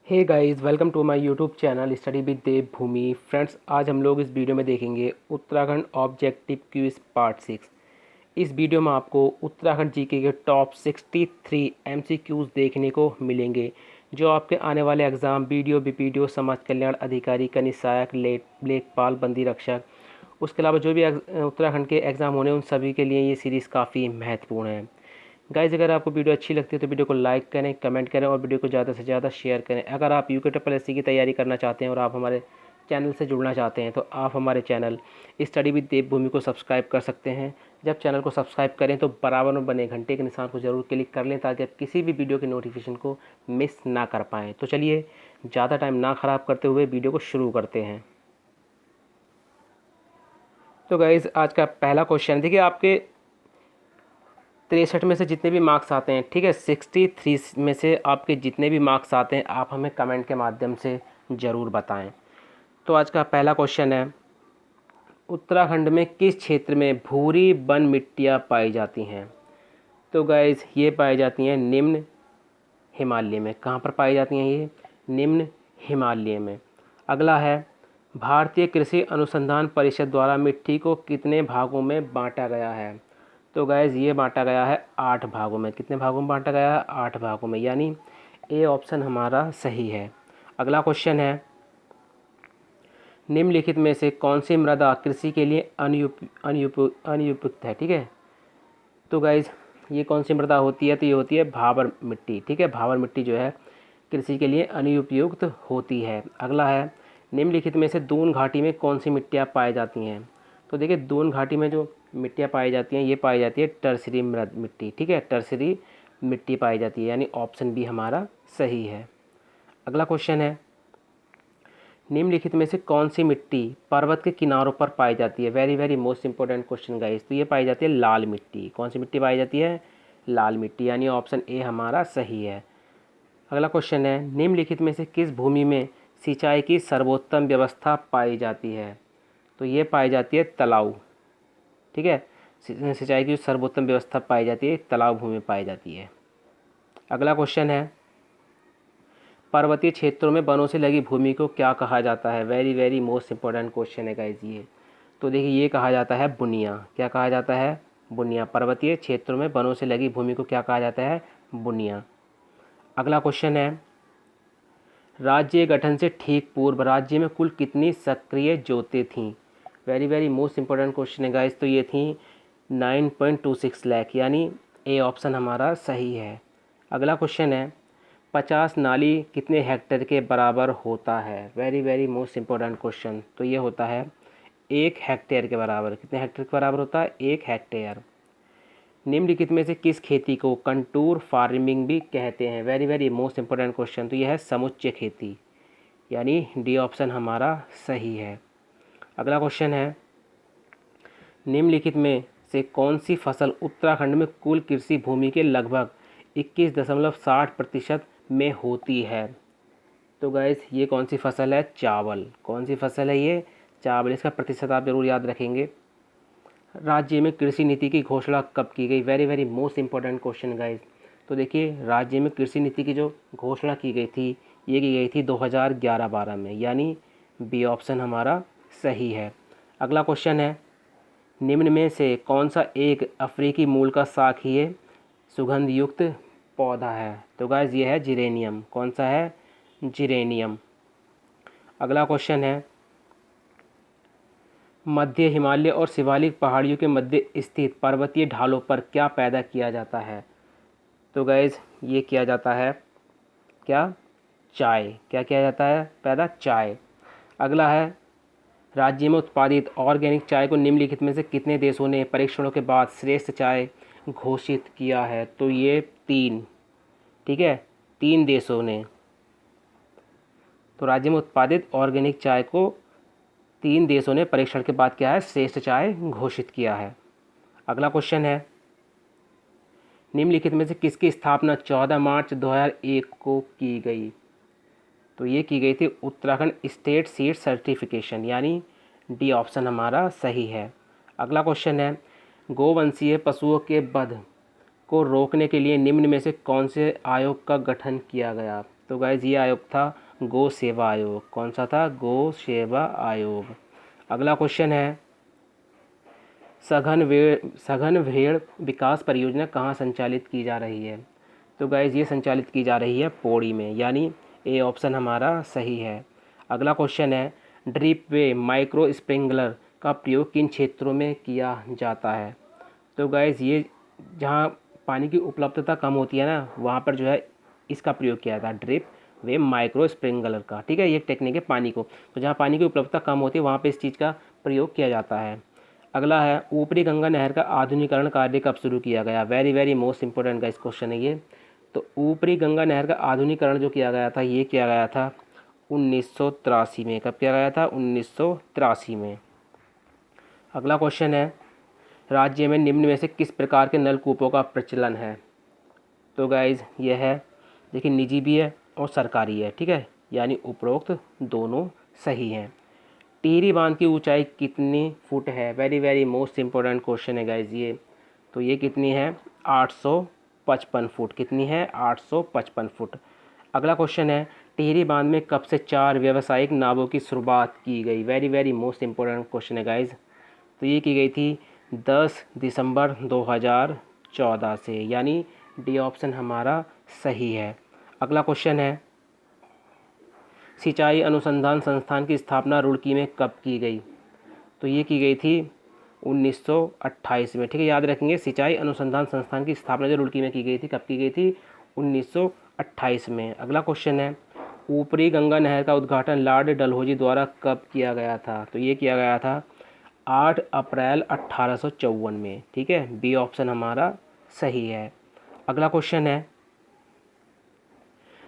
Hey guys, welcome to my YouTube channel study with Dev Bhoomi. Friends, आज हम लोग इस वीडियो में देखेंगे उत्तराखंड ऑब्जेक्टिव क्विज पार्ट 6। इस वीडियो में आपको उत्तराखंड जीके के टॉप 63 एमसीक्यूज देखने को मिलेंगे, जो आपके आने वाले एग्ज़ाम बीडीओ समाज कल्याण अधिकारी, कनिष्ठ सहायक, लेखपाल, बंदी रक्षक, उसके अलावा जो भी उत्तराखंड के एग्ज़ाम होने उन सभी के लिए ये सीरीज़ काफ़ी महत्वपूर्ण है। गाइज़, अगर आपको वीडियो अच्छी लगती है तो वीडियो को लाइक करें, कमेंट करें और वीडियो को ज़्यादा से ज़्यादा शेयर करें। अगर आप यूके की तैयारी करना चाहते हैं और आप हमारे चैनल से जुड़ना चाहते हैं तो आप हमारे चैनल स्टडी विद देवभूमि को सब्सक्राइब कर सकते हैं। जब चैनल को सब्सक्राइब करें तो बराबर में बने घंटे के निशान को ज़रूर क्लिक कर लें, ताकि आप किसी भी वीडियो के नोटिफिकेशन को मिस ना कर पाएँ। तो चलिए, ज़्यादा टाइम ना ख़राब करते हुए वीडियो को शुरू करते हैं। तो गाइज़, आज का पहला क्वेश्चन देखिए, आपके 63 में से जितने भी मार्क्स आते हैं, ठीक है, 63 में से आपके जितने भी मार्क्स आते हैं आप हमें कमेंट के माध्यम से ज़रूर बताएं। तो आज का पहला क्वेश्चन है, उत्तराखंड में किस क्षेत्र में भूरी वन मिट्टियाँ पाई जाती हैं? तो गाइज़, ये पाई जाती हैं निम्न हिमालय में। कहाँ पर पाई जाती हैं ये? निम्न हिमालय में। अगला है, भारतीय कृषि अनुसंधान परिषद द्वारा मिट्टी को कितने भागों में बांटा गया है? तो गैज़, ये बांटा गया है 8 भागों में। कितने भागों में बांटा गया है? 8 भागों में, यानी ए ऑप्शन हमारा सही है। अगला क्वेश्चन है, निम्नलिखित में से कौन सी मृदा कृषि के लिए अनुपयुक्त है? ठीक है, तो गाइज़, ये कौन सी मृदा होती है? तो ये होती है भावर मिट्टी। ठीक है, भावर मिट्टी जो है कृषि के लिए अनुपयुक्त होती है। अगला है, निम्नलिखित में से दून घाटी में कौन सी मिट्टियाँ पाई जाती हैं? तो देखिए, दून घाटी में जो मिट्टियाँ पाई जाती हैं ये पाई जाती है टर्सरी मिट्टी। ठीक है, टर्सरी मिट्टी पाई जाती है, यानी ऑप्शन बी हमारा सही है। अगला क्वेश्चन है, निम्नलिखित में से कौन सी मिट्टी पर्वत के किनारों पर पाई जाती है? Very very most important question guys. तो ये पाई जाती है लाल मिट्टी। कौन सी मिट्टी पाई जाती है? लाल मिट्टी, यानी ऑप्शन ए हमारा सही है। अगला क्वेश्चन है, निम्नलिखित में से किस भूमि में सिंचाई की सर्वोत्तम व्यवस्था पाई जाती है? तो ये पाई जाती है तालाब। ठीक है, सिंचाई की सर्वोत्तम व्यवस्था पाई जाती है तालाब भूमि में पाई जाती है। अगला क्वेश्चन है, पर्वतीय क्षेत्रों में वनों से लगी भूमि को क्या कहा जाता है? Very very most important question है गाइस ये। तो देखिए, ये कहा जाता है बुनिया। क्या कहा जाता है? बुनिया। पर्वतीय क्षेत्रों में वनों से लगी भूमि को क्या कहा जाता है? बुनिया। अगला क्वेश्चन है, राज्य गठन से ठीक पूर्व राज्य में कुल कितनी सक्रिय जोतें थीं? Very very most important question है गाइस। तो ये थी 9.26 लाख, यानी ए ऑप्शन हमारा सही है। अगला क्वेश्चन है, 50 नाली कितने हेक्टेयर के बराबर होता है? Very very most important question. तो ये होता है 1 हेक्टेयर के बराबर। कितने हेक्टेयर के बराबर होता है? 1 हेक्टेयर। निम्नलिखित में से किस खेती को कंटूर फार्मिंग भी कहते हैं? Very very most important question. तो यह है समुच्चय खेती, यानी डी ऑप्शन हमारा सही है। अगला क्वेश्चन है, निम्नलिखित में से कौन सी फसल उत्तराखंड में कुल कृषि भूमि के लगभग 21.60% में होती है? तो गैस, ये कौन सी फसल है? चावल। कौन सी फसल है ये? चावल। इसका प्रतिशत आप जरूर याद रखेंगे। राज्य में कृषि नीति की घोषणा कब की गई? Very very most important question guys. तो देखिए, राज्य में कृषि नीति की जो घोषणा की गई थी ये की गई थी 2011-12 में, यानी बी ऑप्शन हमारा सही है। अगला क्वेश्चन है, निम्न में से कौन सा एक अफ्रीकी मूल का शाखीय सुगंध युक्त पौधा है? तो गाइस, ये है जिरेनियम। कौन सा है? जिरेनियम। अगला क्वेश्चन है, मध्य हिमालय और शिवालिक पहाड़ियों के मध्य स्थित पर्वतीय ढालों पर क्या पैदा किया जाता है? तो गाइस, ये किया जाता है क्या? चाय। क्या किया जाता है पैदा? चाय। अगला है, राज्य में उत्पादित ऑर्गेनिक चाय को निम्नलिखित में से कितने देशों ने परीक्षणों के बाद श्रेष्ठ चाय घोषित किया है? तो ये 3। ठीक है, 3 देशों ने। तो राज्य में उत्पादित ऑर्गेनिक चाय को 3 देशों ने परीक्षण के बाद क्या है? श्रेष्ठ चाय घोषित किया है। अगला क्वेश्चन है, निम्नलिखित में से किसकी स्थापना 14 मार्च 2001 को की गई? तो ये की गई थी उत्तराखंड स्टेट सीड सर्टिफिकेशन, यानी डी ऑप्शन हमारा सही है। अगला क्वेश्चन है, गोवंशीय पशुओं के वध को रोकने के लिए निम्न में से कौन से आयोग का गठन किया गया? तो गाइज ये आयोग था गौ सेवा आयोग। कौन सा था? गौ सेवा आयोग। अगला क्वेश्चन है, सघन भेड़ विकास परियोजना कहाँ संचालित की जा रही है? तो गाइज ये संचालित की जा रही है पौड़ी में, यानी ए ऑप्शन हमारा सही है। अगला क्वेश्चन है, ड्रिप वे माइक्रो स्प्रिंकलर का प्रयोग किन क्षेत्रों में किया जाता है? तो गाइज ये जहाँ पानी की उपलब्धता कम होती है ना, वहाँ पर जो है इसका प्रयोग किया जाता है, ड्रिप वे माइक्रो स्प्रिंकलर का। ठीक है, ये टेक्निक है पानी को, तो जहाँ पानी की उपलब्धता कम होती है वहाँ पे इस चीज़ का प्रयोग किया जाता है। अगला है, ऊपरी गंगा नहर का आधुनिकीकरण कार्य कब शुरू किया गया? वेरी वेरी मोस्ट इंपॉर्टेंट का इस क्वेश्चन है ये। तो ऊपरी गंगा नहर का आधुनिकीकरण जो किया गया था, ये किया गया था 1983 में। कब किया गया था? 1983 में। अगला क्वेश्चन है, राज्य में निम्न में से किस प्रकार के नलकूपों का प्रचलन है? तो गाइज ये है, देखिए निजी भी है और सरकारी है। ठीक है, यानी उपरोक्त दोनों सही हैं। टिहरी बांध की ऊंचाई कितनी फुट है? Very very most important question है गाइज ये। तो ये कितनी है? 855 फुट। कितनी है? 855 फुट। अगला क्वेश्चन है, टिहरी बांध में कब से 4 व्यावसायिक नावों की शुरुआत की गई? Very very most important question है गाइज। तो ये की गई थी 10 दिसंबर 2014 से, यानी डी ऑप्शन हमारा सही है। अगला क्वेश्चन है, सिंचाई अनुसंधान संस्थान की स्थापना रुड़की में कब की गई? तो ये की गई थी 1928 में। ठीक है, याद रखेंगे, सिंचाई अनुसंधान संस्थान की स्थापना जो रुड़की में की गई थी, कब की गई थी? 1928 में। अगला क्वेश्चन है, ऊपरी गंगा नहर का उद्घाटन लॉर्ड डलहौजी द्वारा कब किया गया था? तो ये किया गया था 8 अप्रैल 1854 में। ठीक है, बी ऑप्शन हमारा सही है। अगला क्वेश्चन है,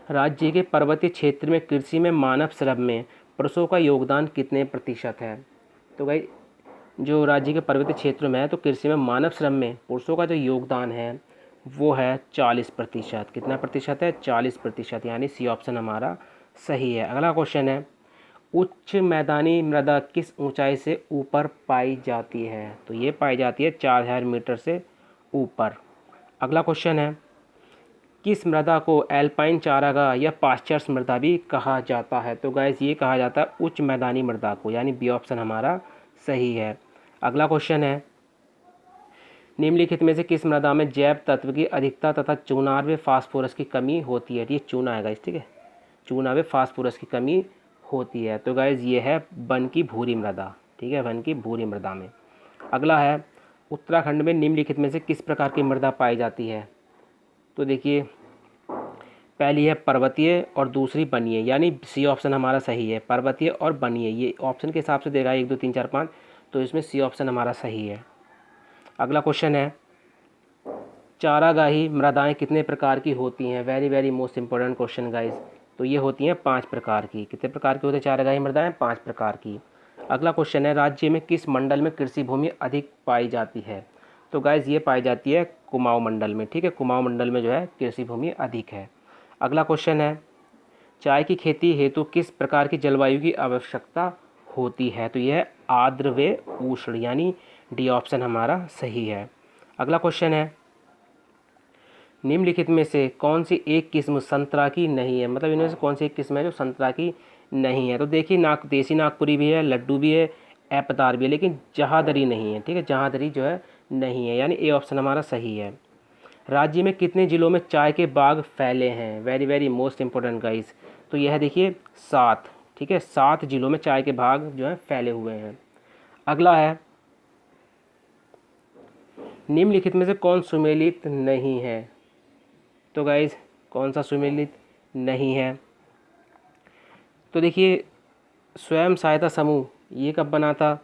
राज्य के पर्वतीय क्षेत्र में कृषि में मानव श्रम में पुरुषों का योगदान कितने प्रतिशत है? तो भाई जो राज्य के पर्वतीय क्षेत्र में है, तो कृषि में मानव श्रम में पुरुषों का जो योगदान है वो है 40%। कितना प्रतिशत है? 40%, यानी सी ऑप्शन हमारा सही है। अगला क्वेश्चन है, उच्च मैदानी मृदा किस ऊंचाई से ऊपर पाई जाती है? तो ये पाई जाती है 4000 मीटर से ऊपर। अगला क्वेश्चन है, किस मृदा को एल्पाइन चारागाह या पाश्चर्स मृदा भी कहा जाता है? तो गैस ये कहा जाता है उच्च मैदानी मृदा को, यानी बी ऑप्शन हमारा सही है। अगला क्वेश्चन है, निम्नलिखित में से किस मृदा में जैव तत्व की अधिकता तथा चूनार व फास्फोरस की कमी होती है? ये चूना है गाइस, ठीक है, चूना व फास्फोरस की कमी होती है। तो गाइस ये है वन की भूरी मृदा। ठीक है, वन की भूरी मृदा में। अगला है, उत्तराखंड में निम्नलिखित में से किस प्रकार की मृदा पाई जाती है? तो देखिए, पहली है पर्वतीय और दूसरी बनीय, यानी सी ऑप्शन हमारा सही है, पर्वतीय और बनीय। ये ऑप्शन के हिसाब से देगा 1 2 3 4 5, तो इसमें सी ऑप्शन हमारा सही है। अगला क्वेश्चन है, चारागाही मृदाएं कितने प्रकार की होती हैं? Very very most important question guys. तो ये होती हैं 5 प्रकार की। कितने प्रकार की होती है चारागाही मृदाएं? 5 प्रकार की। अगला क्वेश्चन है, राज्य में किस मंडल में कृषि भूमि अधिक पाई जाती है? तो गाइस ये पाई जाती है कुमाऊं मंडल में। ठीक है, कुमाऊं मंडल में जो है कृषि भूमि अधिक है। अगला क्वेश्चन है, चाय की खेती हेतु किस प्रकार की जलवायु की आवश्यकता होती है? तो यह आर्द्र व उष्ण, यानी डी ऑप्शन हमारा सही है। अगला क्वेश्चन है, निम्नलिखित में से कौन सी एक किस्म संतरा की नहीं है? मतलब इनमें से कौन सी एक किस्म है जो संतरा की नहीं है? तो देखिए, देसी नागपुरी भी है, लड्डू भी है, एपतार भी है, लेकिन जहादरी नहीं है। ठीक है, जहादरी जो है नहीं है, यानी ए ऑप्शन हमारा सही है। राज्य में कितने जिलों में चाय के बाग फैले हैं? Very very most important guys. तो यह देखिए 7। ठीक है, 7 जिलों में चाय के बाग जो है फैले हुए हैं। अगला है, निम्नलिखित में से कौन सुमेलित नहीं है? तो गाइस कौन सा सुमेलित नहीं है? तो देखिए, स्वयं सहायता समूह ये कब बना था?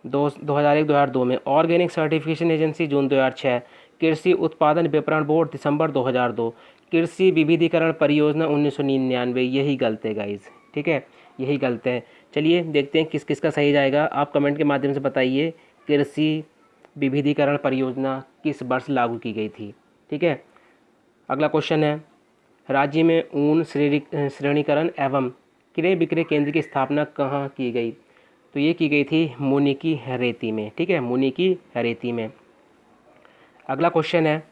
2001-2002 में। ऑर्गेनिक सर्टिफिकेशन एजेंसी जून 2006। कृषि उत्पादन विपणन बोर्ड दिसंबर 2002। कृषि विविधीकरण परियोजना 1999। यही गलत है गाइज। ठीक है, यही गलत है। चलिए देखते हैं किस किस का सही जाएगा। आप कमेंट के माध्यम से बताइए, कृषि विविधीकरण परियोजना किस वर्ष लागू की गई थी? ठीक है। अगला क्वेश्चन है, राज्य में ऊन श्रेणीकरण एवं क्रय विक्रय केंद्र की स्थापना कहाँ की गई? तो ये की गई थी मुनि की हरेती में। ठीक है, मुनि की हरेती में। अगला क्वेश्चन है,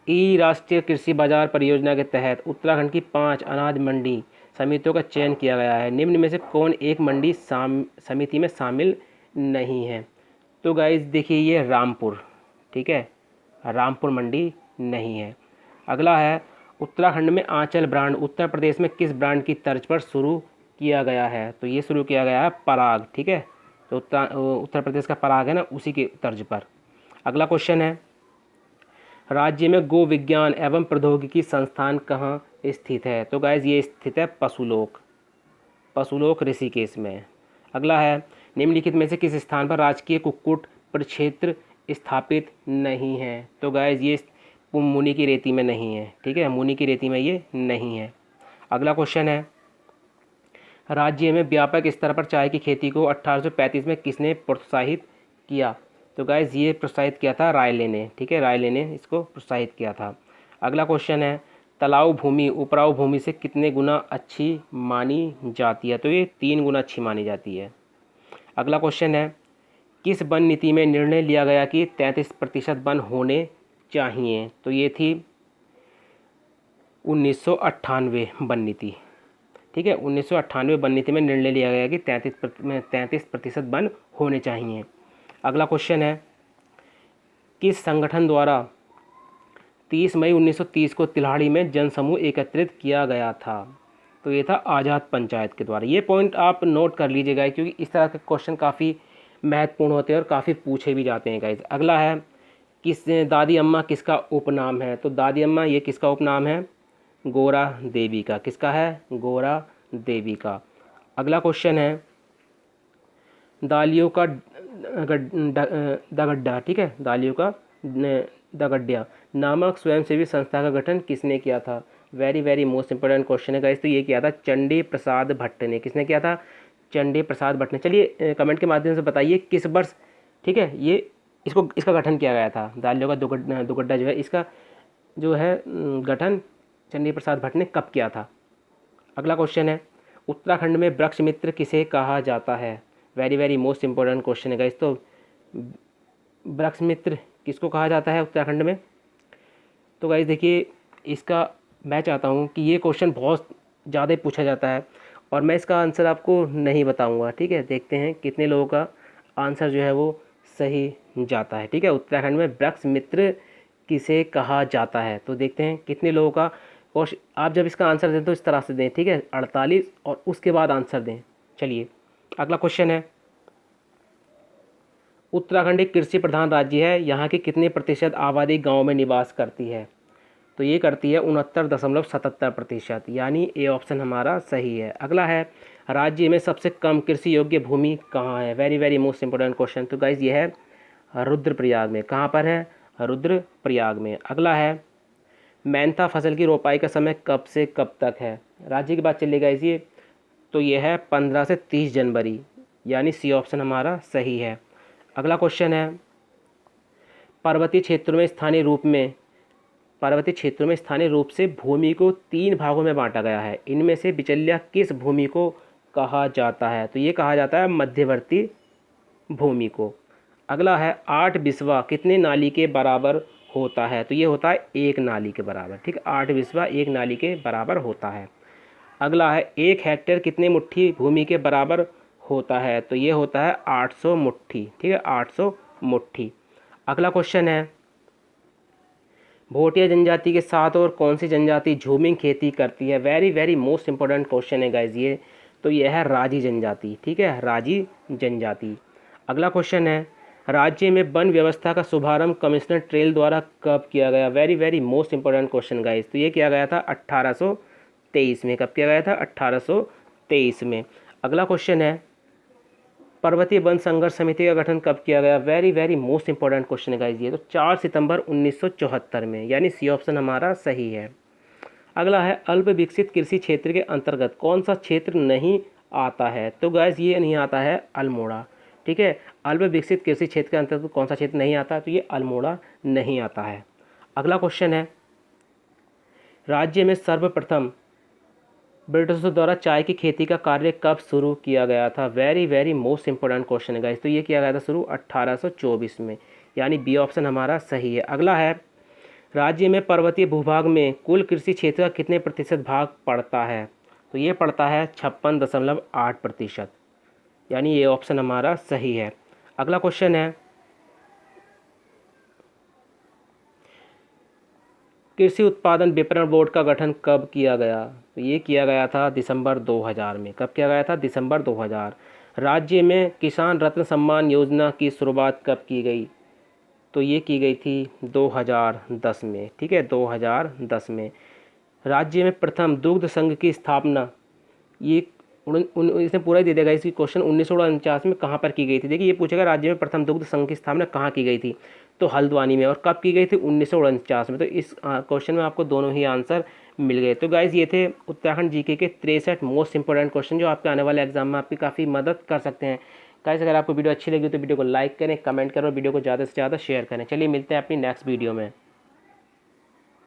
ई राष्ट्रीय कृषि बाजार परियोजना के तहत उत्तराखंड की 5 अनाज मंडी समितियों का चयन किया गया है। निम्न में से कौन एक मंडी समिति में शामिल नहीं है? तो गाइस देखिए ये रामपुर, ठीक है, रामपुर मंडी नहीं है। अगला है उत्तराखंड में आंचल ब्रांड उत्तर प्रदेश में किस ब्रांड की तर्ज पर शुरू किया गया है? तो ये शुरू किया गया है पराग, ठीक है, तो उत्तर प्रदेश का पराग है ना, उसी के तर्ज पर। अगला क्वेश्चन है राज्य में गो विज्ञान एवं प्रौद्योगिकी संस्थान कहाँ स्थित है? तो गाइज ये स्थित है पशुलोक ऋषिकेश में। अगला है निम्नलिखित में से किस स्थान पर राजकीय कुक्कुट प्रक्षेत्र स्थापित नहीं है? तो गाइज ये मुनि की रेती में नहीं है, ठीक है, मुनि की रेती में ये नहीं है। अगला क्वेश्चन है राज्य में व्यापक स्तर पर चाय की खेती को 1835 में किसने प्रोत्साहित किया? तो गाइज ये प्रोत्साहित किया था रायले ने, ठीक है, रायले ने इसको प्रोत्साहित किया था। अगला क्वेश्चन है तलाऊ भूमि उपराऊ भूमि से कितने गुना अच्छी मानी जाती है? तो ये 3 गुना अच्छी मानी जाती है। अगला क्वेश्चन है किस वन नीति में निर्णय लिया गया कि 33% वन होने चाहिए? तो ये थी 1998 वन नीति, ठीक है, 1998 वन नीति में निर्णय लिया गया कि 33% वन होने चाहिए। अगला क्वेश्चन है किस संगठन द्वारा 30 मई 1930 को तिल्हाड़ी में जनसमूह एकत्रित किया गया था? तो ये था आज़ाद पंचायत के द्वारा। ये पॉइंट आप नोट कर लीजिएगा क्योंकि इस तरह के क्वेश्चन काफ़ी महत्वपूर्ण होते हैं और काफ़ी पूछे भी जाते हैं गाइस। अगला है किस दादी अम्मा किसका उपनाम है? तो दादी अम्मा ये किसका उपनाम है? गोरा देवी का। किसका है? गोरा देवी का। अगला क्वेश्चन है दालियों का दगड्डा, ठीक है, दालियों का दगड्डा नामक स्वयंसेवी संस्था का गठन किसने किया था? वेरी मोस्ट इंपोर्टेंट क्वेश्चन है गाइस। तो ये किया था चंडी प्रसाद भट्ट ने। किसने किया था? चंडी प्रसाद भट्ट ने। चलिए कमेंट के माध्यम से बताइए किस वर्ष, ठीक है, ये इसका गठन किया गया था, दालियों का दुगड्डा जो है इसका जो है गठन चंडी प्रसाद भट्ट ने कब किया था? अगला क्वेश्चन है उत्तराखंड में वृक्ष मित्र किसे कहा जाता है? वेरी मोस्ट इंपोर्टेंट क्वेश्चन है गाइस। तो वृक्ष मित्र किसको कहा जाता है उत्तराखंड में? तो गाइस देखिए इसका मैं चाहता हूँ कि ये क्वेश्चन बहुत ज़्यादा पूछा जाता है और मैं इसका आंसर आपको नहीं बताऊँगा, ठीक है। देखते हैं कितने लोगों का आंसर जो है वो सही जाता है, ठीक है। उत्तराखंड में वृक्ष मित्र किसे कहा जाता है? तो देखते हैं कितने लोगों का। और आप जब इसका आंसर दें तो इस तरह से दें, ठीक है, 48 और उसके बाद आंसर दें। चलिए अगला क्वेश्चन है उत्तराखंड एक कृषि प्रधान राज्य है, यहाँ की कितने प्रतिशत आबादी गांव में निवास करती है? तो ये करती है 69.77%, यानी ए ऑप्शन हमारा सही है। अगला है राज्य में सबसे कम कृषि योग्य भूमि कहाँ है? Very most important question. तो गाइज ये है रुद्रप्रयाग में। कहाँ पर है? रुद्रप्रयाग में। अगला है मेंथा फसल की रोपाई का समय कब से कब तक है? राज्य की बात चलेगा इसी। तो ये है 15 से 30 जनवरी, यानी सी ऑप्शन हमारा सही है। अगला क्वेश्चन है पर्वतीय क्षेत्रों में स्थानीय रूप से भूमि को 3 भागों में बांटा गया है, इनमें से बिचौलिया किस भूमि को कहा जाता है? तो ये कहा जाता है मध्यवर्ती भूमि को। अगला है 8 बिस्वा कितने नाली के बराबर होता है? तो ये होता है 1 नाली के बराबर, ठीक है, 8 बिस्वा 1 नाली के बराबर होता है। अगला है 1 हेक्टेयर कितने मुट्ठी भूमि के बराबर होता है? तो ये होता है 800 मुट्ठी, ठीक है, 800 मुट्ठी। अगला क्वेश्चन है भोटिया जनजाति के साथ और कौन सी जनजाति झूमिंग खेती करती है? वेरी मोस्ट इंपोर्टेंट क्वेश्चन है गाइज ये। तो यह है राजी जनजाति, ठीक है, राजी जनजाति। अगला क्वेश्चन है राज्य में वन व्यवस्था का शुभारंभ कमिश्नर ट्रेल द्वारा कब किया गया? Very most important question guys. तो ये किया गया था 1823 में। कब किया गया था? 1823 में। अगला क्वेश्चन है पर्वतीय वन संघर्ष समिति का गठन कब किया गया? वेरी मोस्ट इंपोर्टेंट क्वेश्चन है गाइज ये। तो 4 सितंबर 1974 में, यानी सी ऑप्शन हमारा सही है। अगला है अल्प विकसित कृषि क्षेत्र के अंतर्गत कौन सा क्षेत्र नहीं आता है? तो गाइज ये नहीं आता है अल्मोड़ा, ठीक है। अल्प विकसित कृषि क्षेत्र के अंतर्गत कौन सा क्षेत्र नहीं आता? तो ये अल्मोड़ा नहीं आता है। अगला क्वेश्चन है राज्य में सर्वप्रथम ब्रिटिशों द्वारा चाय की खेती का कार्य कब शुरू किया गया था? वेरी मोस्ट इंपोर्टेंट क्वेश्चन है गाइस। तो ये किया गया था शुरू 1824 में, यानी बी ऑप्शन हमारा सही है। अगला है राज्य में पर्वतीय भूभाग में कुल कृषि क्षेत्र का कितने प्रतिशत भाग पड़ता है? तो ये पड़ता है 56.8%, यानी ये ऑप्शन हमारा सही है। अगला क्वेश्चन है, कृषि उत्पादन विपणन बोर्ड का गठन कब किया गया? तो ये किया गया था दिसंबर 2000 में। कब किया गया था? दिसंबर 2000। राज्य में किसान रत्न सम्मान योजना की शुरुआत कब की गई? तो ये की गई थी 2010 में, ठीक है, 2010 में। राज्य में प्रथम दुग्ध संघ की स्थापना, ये इसने पूरा ही दे देगा इसकी क्वेश्चन, 1949 में कहाँ पर की गई थी? देखिए ये पूछेगा राज्य में प्रथम दुग्ध संघ की स्थापना कहाँ की गई थी, तो हल्द्वानी में। और कब की गई थी? 1949 में। तो इस क्वेश्चन में आपको दोनों ही आंसर मिल गए। तो गाइज ये थे उत्तराखंड जीके के 63 मोस्ट इंपॉर्टेंट क्वेश्चन जो आपके आने वाले एग्जाम में आपकी काफ़ी मदद कर सकते हैं। गाइज अगर आपको वीडियो अच्छी लगी तो वीडियो को लाइक करें, कमेंट करें और वीडियो को ज़्यादा से ज़्यादा शेयर करें। चलिए मिलते हैं अपनी नेक्स्ट वीडियो में।